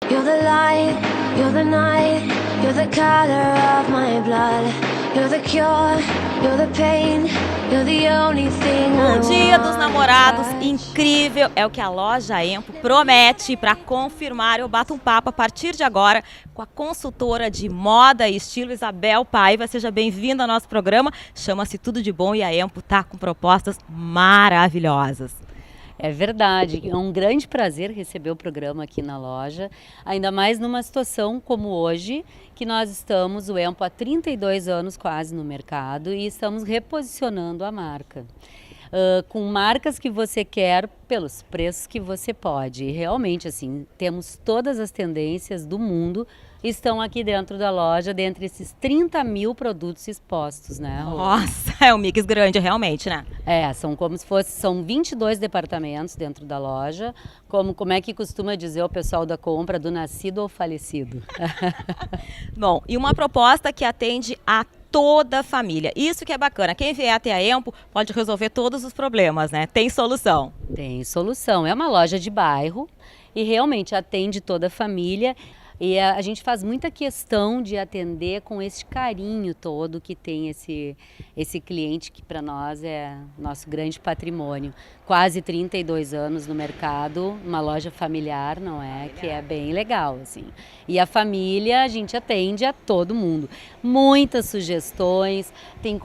You're the light, you're the night, you're the color of my blood. You're the cure, you're the pain, you're the only thing I want. Dia dos Namorados, incrível, é o que a loja Empo promete. Para confirmar, eu bato um papo a partir de agora com a consultora de moda e estilo Isabel Paiva. Seja bem-vinda ao nosso programa, chama-se Tudo de Bom e a Empo tá com propostas maravilhosas. É verdade, é um grande prazer receber o programa aqui na loja, ainda mais numa situação como hoje, que nós estamos, o Empo, há 32 anos quase no mercado e estamos reposicionando a marca. Com marcas que você quer, pelos preços que você pode. E realmente, assim, temos todas as tendências do mundo estão aqui dentro da loja, dentre esses 30 mil produtos expostos, né, Rô? Nossa, é um mix grande realmente, né? São como se fosse, são 22 departamentos dentro da loja, como é que costuma dizer o pessoal da compra, do nascido ao falecido. Bom, e uma proposta que atende a toda a família. Isso que é bacana. Quem vier até a Empo pode resolver todos os problemas, né? Tem solução. Tem solução. É uma loja de bairro e realmente atende toda a família. E a gente faz muita questão de atender com esse carinho todo que tem esse cliente que para nós é nosso grande patrimônio. Quase 32 anos no mercado, uma loja familiar, não é? Que é bem legal, assim. E a família, a gente atende a todo mundo. Muitas sugestões, tem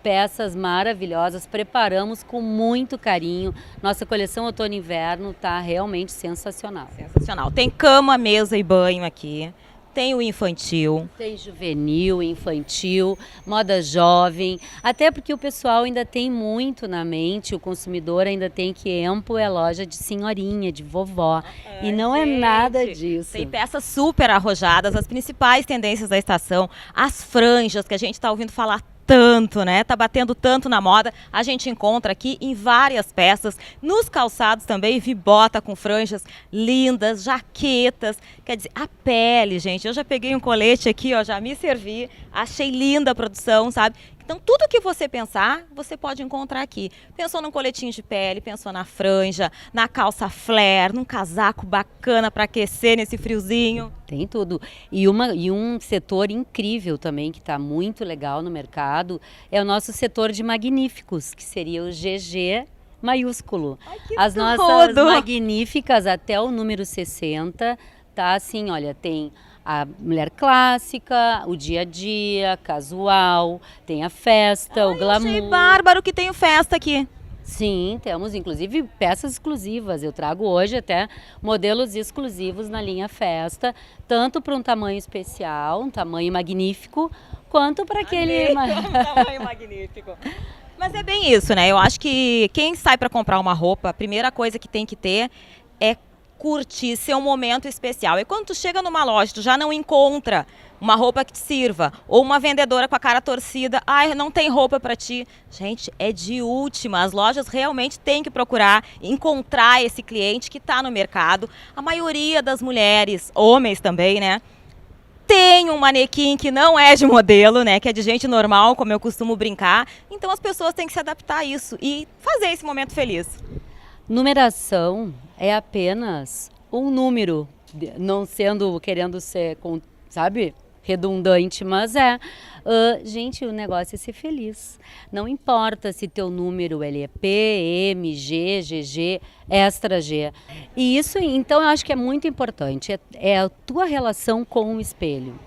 peças maravilhosas, preparamos com muito carinho. Nossa coleção outono e inverno está realmente sensacional. Sensacional. Tem cama, mesa e banho aqui. Tem o infantil. Tem juvenil, infantil, moda jovem. Até porque o pessoal ainda tem muito na mente, o consumidor ainda tem que Empo é loja de senhorinha, de vovó. E não é nada disso. Tem peças super arrojadas, as principais tendências da estação, as franjas que a gente está ouvindo falar tanto, né? Tá batendo tanto na moda. A gente encontra aqui em várias peças, nos calçados também, vi bota com franjas lindas, jaquetas, quer dizer, a pele, gente. Eu já peguei um colete aqui, ó, já me servi, achei linda a produção, sabe? Então, tudo que você pensar, você pode encontrar aqui. Pensou num coletinho de pele, pensou na franja, na calça flare, num casaco bacana para aquecer nesse friozinho. Tem tudo. E um setor incrível também, que está muito legal no mercado, é o nosso setor de magníficos, que seria o GG maiúsculo. Ai, que As nossas magníficas até o número 60, tá assim, olha, tem a mulher clássica, o dia a dia, casual, tem a festa, o glamour. Achei bárbaro que tem festa aqui. Sim, temos inclusive peças exclusivas. Eu trago hoje até modelos exclusivos na linha festa, tanto para um tamanho especial, um tamanho magnífico, quanto para aquele... Um tamanho magnífico. Mas é bem isso, né? Eu acho que quem sai para comprar uma roupa, a primeira coisa que tem que ter é curtir seu momento especial. E quando tu chega numa loja, tu já não encontra uma roupa que te sirva, ou uma vendedora com a cara torcida, ai, não tem roupa para ti. Gente, é de última. As lojas realmente têm que procurar encontrar esse cliente que está no mercado. A maioria das mulheres, homens também, né? Tem um manequim que não é de modelo, né? Que é de gente normal, como eu costumo brincar. Então as pessoas têm que se adaptar a isso e fazer esse momento feliz. Numeração é apenas um número, não querendo ser, sabe, redundante, mas gente, o negócio é ser feliz. Não importa se teu número ele é P, M, G, GG, extra G. E isso, então, eu acho que é muito importante, é a tua relação com o espelho.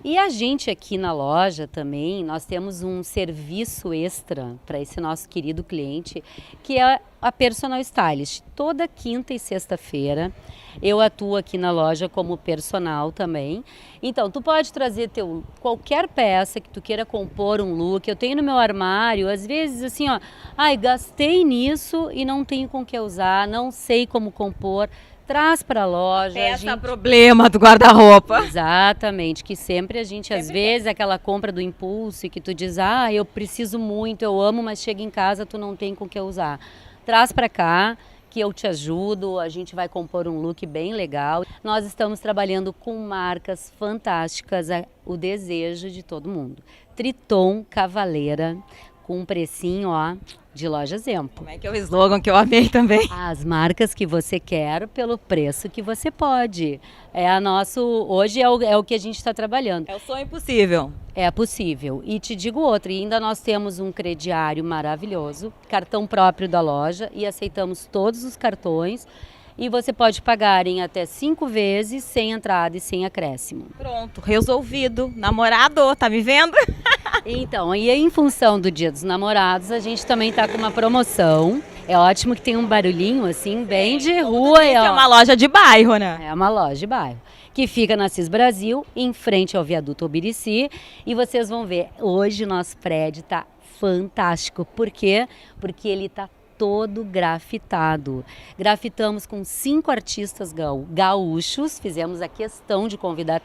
E a gente aqui na loja também, nós temos um serviço extra para esse nosso querido cliente, que é a personal stylist. Toda quinta e sexta-feira eu atuo aqui na loja como personal também. Então, tu pode trazer qualquer peça que tu queira compor um look. Eu tenho no meu armário, às vezes assim, ó, ai, gastei nisso e não tenho com que usar, não sei como compor. Traz para a loja. Peça problema do guarda-roupa. Exatamente, que sempre a gente, às vezes, aquela compra do impulso e que tu diz, ah, eu preciso muito, eu amo, mas chega em casa, tu não tem com o que usar. Traz para cá, que eu te ajudo, a gente vai compor um look bem legal. Nós estamos trabalhando com marcas fantásticas, o desejo de todo mundo. Triton Cavaleira, com um precinho, ó, de Loja Zempo. Como é que é o slogan que eu amei também? As marcas que você quer pelo preço que você pode. Hoje é o que a gente está trabalhando. É o sonho impossível. É possível. E te digo outra, e ainda nós temos um crediário maravilhoso, cartão próprio da loja, e aceitamos todos os cartões. E você pode pagar em até 5 vezes, sem entrada e sem acréscimo. Pronto, resolvido. Namorado, tá me vendo? Então, e em função do Dia dos Namorados, a gente também tá com uma promoção. É ótimo que tem um barulhinho, assim, bem de rua. É uma loja de bairro, né? É uma loja de bairro, que fica na Cis Brasil, em frente ao viaduto Obirici. E vocês vão ver, hoje o nosso prédio tá fantástico. Por quê? Porque ele tá todo grafitado. Grafitamos com 5 artistas gaúchos, fizemos a questão de convidar,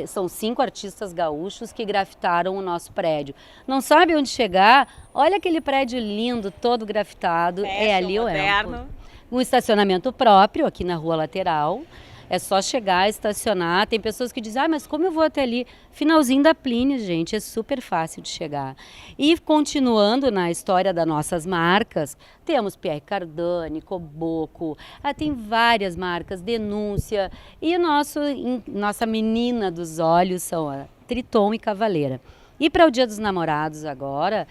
são 5 artistas gaúchos que grafitaram o nosso prédio. Não sabe onde chegar? Olha aquele prédio lindo, todo grafitado, é ali o Empo. Um estacionamento próprio aqui na rua lateral. É só chegar, estacionar. Tem pessoas que dizem, mas como eu vou até ali? Finalzinho da Plínio, gente, é super fácil de chegar. E continuando na história das nossas marcas, temos Pierre Cardin, Coboco, tem várias marcas, Denúncia. E nossa menina dos olhos são a Triton e Cavaleira. E para o Dia dos Namorados agora,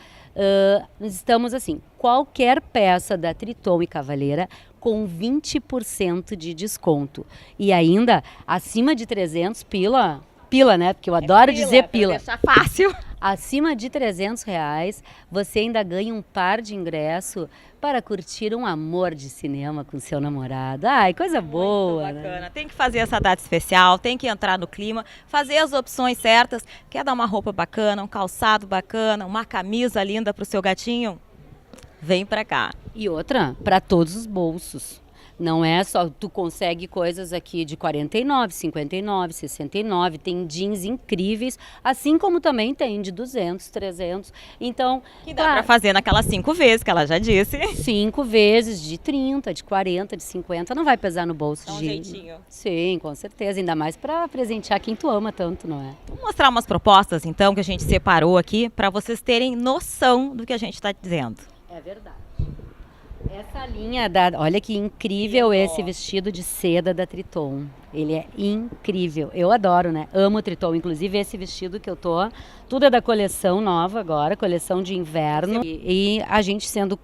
estamos assim, qualquer peça da Triton e Cavaleira com 20% de desconto. E ainda, acima de 300 pila, né? Porque eu adoro dizer pila. Deixar fácil. Acima de R$300, você ainda ganha um par de ingresso para curtir um amor de cinema com seu namorado. Ai, coisa boa, muito bacana. Né? Tem que fazer essa data especial, tem que entrar no clima, fazer as opções certas. Quer dar uma roupa bacana, um calçado bacana, uma camisa linda para o seu gatinho? Vem pra cá. E outra, para todos os bolsos. Não é só, tu consegue coisas aqui de 49, 59, 69, tem jeans incríveis, assim como também tem de 200, 300. Então, que dá pra fazer naquelas 5 vezes que ela já disse. 5 vezes, de 30, de 40, de 50, não vai pesar no bolso. Dá um jeitinho. Sim, com certeza, ainda mais para presentear quem tu ama tanto, não é? Vou mostrar umas propostas, então, que a gente separou aqui, para vocês terem noção do que a gente está dizendo. É verdade. Essa linha olha que incrível esse vestido de seda da Triton. Ele é incrível. Eu adoro, né? Amo o Triton. Inclusive esse vestido que eu tô, tudo é da coleção nova agora, coleção de inverno. E a gente sendo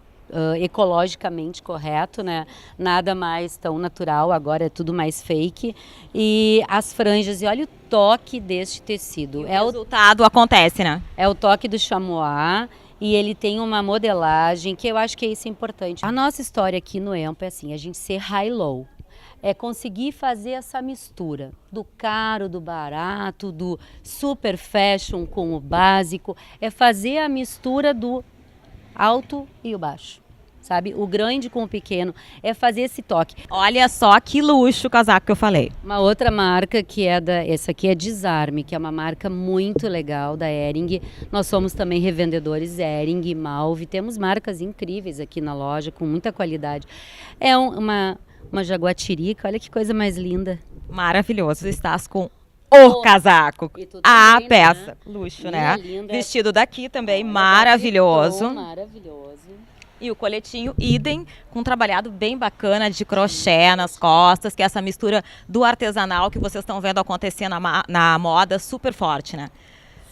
ecologicamente correto, né? Nada mais tão natural, agora é tudo mais fake. E as franjas, e olha o toque deste tecido. O resultado acontece, né? É o toque do chamois. E ele tem uma modelagem que eu acho que isso é importante. A nossa história aqui no Empo é assim, a gente ser high-low. É conseguir fazer essa mistura do caro, do barato, do super fashion com o básico. É fazer a mistura do alto e o baixo. Sabe? O grande com o pequeno, é fazer esse toque. Olha só que luxo o casaco que eu falei. Uma outra marca que essa aqui é Desarme, que é uma marca muito legal da Hering. Nós somos também revendedores Hering, Malve, temos marcas incríveis aqui na loja, com muita qualidade. É uma jaguatirica, olha que coisa mais linda. Maravilhoso, estás com o casaco, a também, peça. Né? Luxo, né? Linda. Vestido daqui também, maravilhoso. Maravilhoso. E o coletinho idem, com um trabalhado bem bacana de crochê nas costas, que é essa mistura do artesanal que vocês estão vendo acontecer na moda, super forte, né?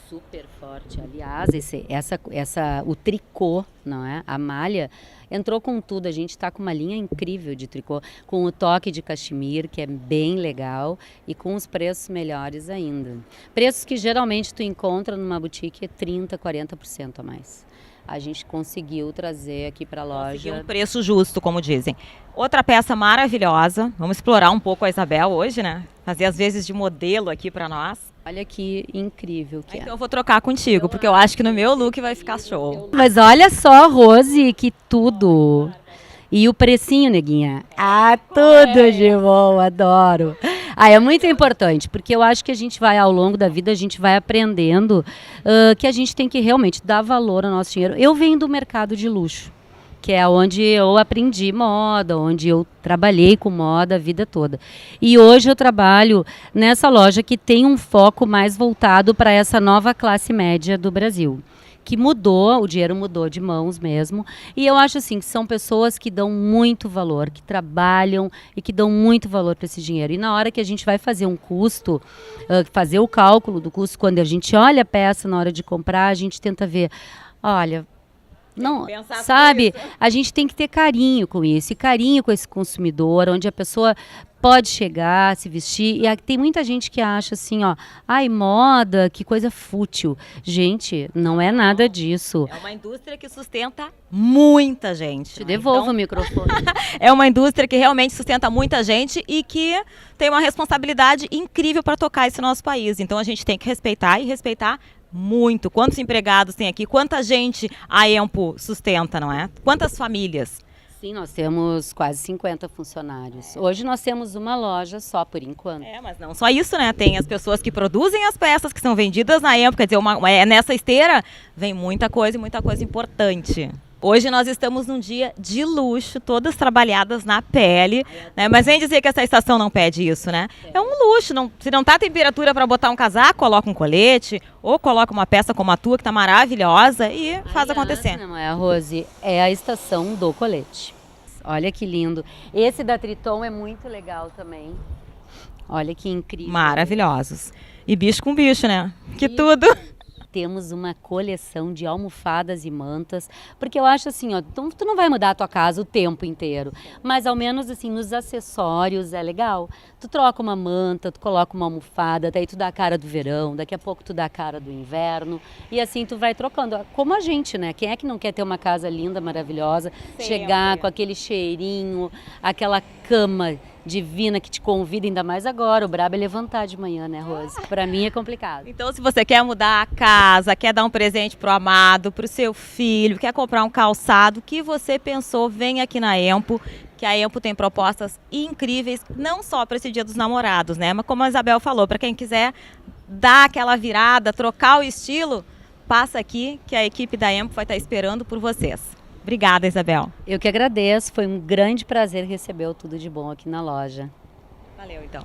Super forte. Aliás, o tricô, não é? A malha entrou com tudo. A gente está com uma linha incrível de tricô, com o toque de cachemir, que é bem legal, e com os preços melhores ainda. Preços que geralmente tu encontra numa boutique 30%, 40% a mais. A gente conseguiu trazer aqui para a loja. Conseguiu um preço justo, como dizem. Outra peça maravilhosa. Vamos explorar um pouco a Isabel hoje, né? Fazer as vezes de modelo aqui para nós. Olha que incrível que Então eu vou trocar contigo, porque eu acho que no meu look vai ficar show. Mas olha só, Rose, que tudo. E o precinho, neguinha. Tudo de bom, adoro. É muito importante, porque eu acho que a gente vai, ao longo da vida, a gente vai aprendendo que a gente tem que realmente dar valor ao nosso dinheiro. Eu venho do mercado de luxo, que é onde eu aprendi moda, onde eu trabalhei com moda a vida toda. E hoje eu trabalho nessa loja que tem um foco mais voltado para essa nova classe média do Brasil, que mudou, o dinheiro mudou de mãos mesmo. E eu acho assim que são pessoas que dão muito valor, que trabalham e que dão muito valor para esse dinheiro. E na hora que a gente vai fazer um custo, fazer o cálculo do custo, quando a gente olha a peça na hora de comprar, a gente tenta ver, olha, não, pensar sabe? sobre isso. A gente tem que ter carinho com isso, e carinho com esse consumidor, onde a pessoa pode chegar, se vestir. E tem muita gente que acha assim, ó, ai, moda, que coisa fútil. Gente, não é nada disso. É uma indústria que sustenta muita gente. Te né? devolvo Então, o microfone. é uma indústria que realmente sustenta muita gente e que tem uma responsabilidade incrível para tocar esse nosso país. Então a gente tem que respeitar e respeitar muito. Quantos empregados tem aqui? Quanta gente a Empo sustenta, não é? Quantas famílias? Sim, nós temos quase 50 funcionários. Hoje nós temos uma loja só, por enquanto. Mas não só isso, né? Tem as pessoas que produzem as peças que são vendidas na Empo. Quer dizer, nessa esteira vem muita coisa e muita coisa importante. Hoje nós estamos num dia de luxo, todas trabalhadas na pele, né? Mas vem dizer que essa estação não pede isso, né? É um luxo, se não tá a temperatura para botar um casaco, coloca um colete, ou coloca uma peça como a tua, que tá maravilhosa, e faz acontecer. Não é, Rose? É a estação do colete. Olha que lindo. Esse da Triton é muito legal também. Olha que incrível. Maravilhosos. E bicho com bicho, né? Que tudo! Temos uma coleção de almofadas e mantas, porque eu acho assim, ó, tu não vai mudar a tua casa o tempo inteiro, mas ao menos assim, nos acessórios é legal. Tu troca uma manta, tu coloca uma almofada, daí tu dá a cara do verão, daqui a pouco tu dá a cara do inverno, e assim tu vai trocando. Como a gente, né? Quem é que não quer ter uma casa linda, maravilhosa, chegar com aquele cheirinho, aquela cama divina que te convida, ainda mais agora. O brabo é levantar de manhã, né, Rose? Pra mim é complicado. Então, se você quer mudar a casa, quer dar um presente pro amado, pro seu filho, quer comprar um calçado, o que você pensou, vem aqui na Empo, que a Empo tem propostas incríveis, não só para esse Dia dos Namorados, né? Mas como a Isabel falou, para quem quiser dar aquela virada, trocar o estilo, passa aqui que a equipe da Empo vai estar esperando por vocês. Obrigada, Isabel. Eu que agradeço, foi um grande prazer receber o Tudo de Bom aqui na loja. Valeu, então.